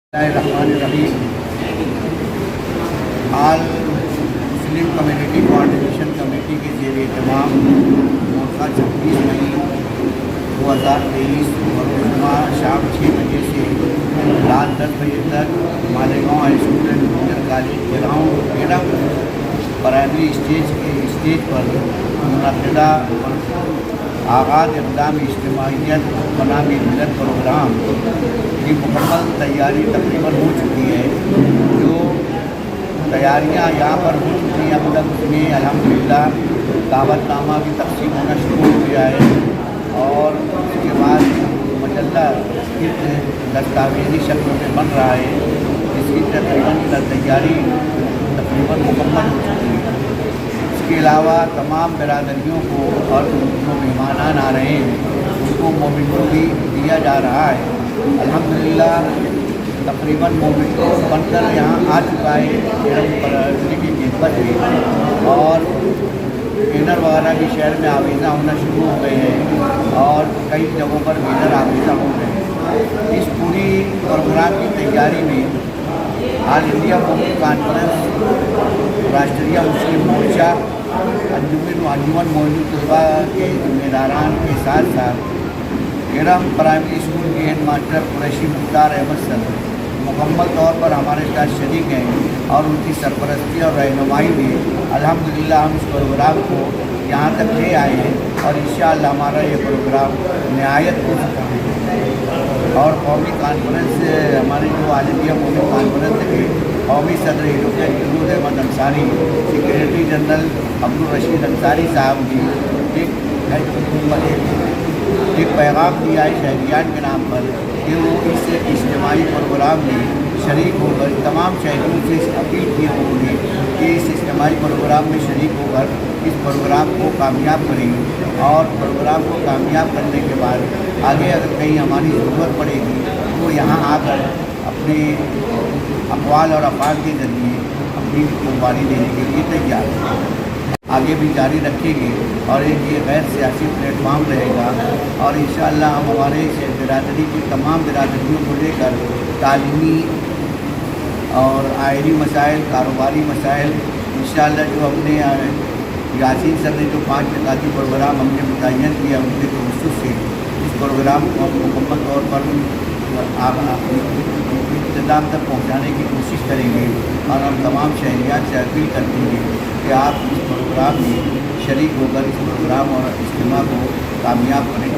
Bismillahirrahmanirrahim. All Muslim Community Coordination Committee के ज़ेर एहतमाम मोरखा 26 मई 2023 बरोज़ शाम 6 बजे से रात 10 बजे तक Malegaon high school and junior college ground मेरा प्राइमरी स्टेज पर मुनक़िदा आगाज़ इक़दाम इज्तिमाइयत बनाम मिलत प्रोग्राम की मुकम्मल तैयारी तकरीबन हो चुकी है। जो तैयारियां यहाँ पर हो चुकी हैं अब तक उसमें अल्हम्दुलिल्लाह दावतनामा भी तक़सीम होना शुरू हो गया है और उसके बाद मजल्ला दस्तावेज़ी शक्ल में बन रहा है जिसकी तकरीबन तैयारी तकरीबन मुकम्मल हो चुकी है। इसके अलावा तमाम बिरादरियों को और जो मेहमान आ रहे हैं उनको मोमिनो भी दिया जा रहा है। अल्हम्दुलिल्लाह तकरीबन मोमिनो बनकर यहाँ आ चुका है की खिदमत में और बैनर वगैरह भी शहर में आवेज़ा होना शुरू हो गए हैं और कई जगहों पर बैनर आवेज़ा हो गए हैं। इस पूरी प्रोग्राम की तैयारी में ऑल इंडिया मुस्लिम कॉन्फ्रेंस, राष्ट्रीय मुस्लिम मोर्चा, अंजुमन मौजूद तलबा के जिम्मेदारान के साथ साथ एरम प्राइमरी स्कूल के head master Qureshi Mukhtar Ahmad sir मुकम्मल तौर पर हमारे साथ शरीक हैं और उनकी सरपरस्ती और रहनुमाई में अल्हम्दुलिल्लाह हम इस प्रोग्राम को यहाँ तक ले आए हैं और इंशाअल्लाह हमारा ये प्रोग्राम निहायत हो चुका है। और कौमी कॉन्फ्रेंस हमारी जो ऑल इंडिया मुस्लिम कॉन्फ्रेंस के कौमी सदर advocate Firoz Ahmad Ansari, secretary general Abdul Rashid Ansari साहब ने एक पैगाम दिया है शहरियान के नाम पर कि वो इस इज्तिमाई प्रोग्राम में शरीक होकर तमाम शहरियों से अपील की होगी कि इस इज्तिमाई प्रोग्राम में शरीक होकर इस प्रोग्राम को कामयाब करेंगे और प्रोग्राम को कामयाब करने के बाद आगे अगर कहीं हमारी ज़रूरत पड़ेगी तो यहाँ आकर अपने अक़वाल और अफ़आल के ज़रिए अपनी कुर्बानी देने के लिए तैयार हैं। आगे भी जारी रखेंगे और एक ये गैर सियासी प्लेटफार्म रहेगा और इंशाअल्लाह हम हमारे बिरादरी की तमाम बिरादरियों को लेकर तालीमी और आइनी मसाइल, कारोबारी मसाइल इंशाअल्लाह जो हमने यासीन सर ने जो 5 निकाती प्रोग्राम हमने मुतय्यन किया उनके तवज्जुह से इस प्रोग्राम को मुकम्मल तौर पर इख्तिताम तक पहुँचाने की कोशिश करेंगे और हम तमाम शहरियात से अपील करते हैं कि आप इस प्रोग्राम में शरीक होकर इस प्रोग्राम और इज्तिमा को कामयाब करें।